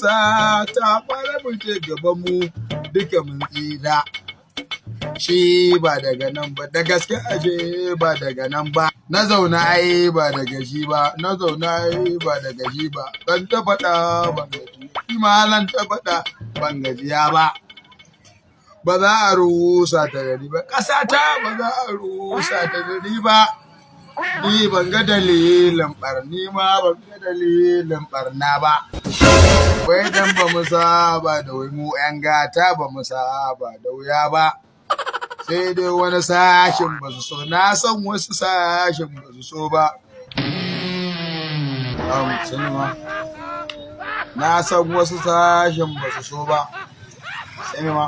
ƙasa ta fara muke gaban mu duka mun tsira. Shi ba daga nan ba, da gaske ashe ba daga nan ba. Na zauna ai ba daga shi ba, na zauna ai ba daga shi ba. Ban ta faɗa ban gaji, malan ta faɗa ban gajiya ba. Ba za a rusa ta da ni ba, ƙasa ta ba za a rusa ta da ni ba. Ni ban ga dalilin ɓarni ma ban ga dalilin ɓarna ba. Wai dan ba mu saba da wai mu 'yan gata ba mu saba da wuya ba. Sai dai wani sashin ba su so, na san wasu sashin ba su so ba. Na san wasu sashin ba su so ba. Sai ma.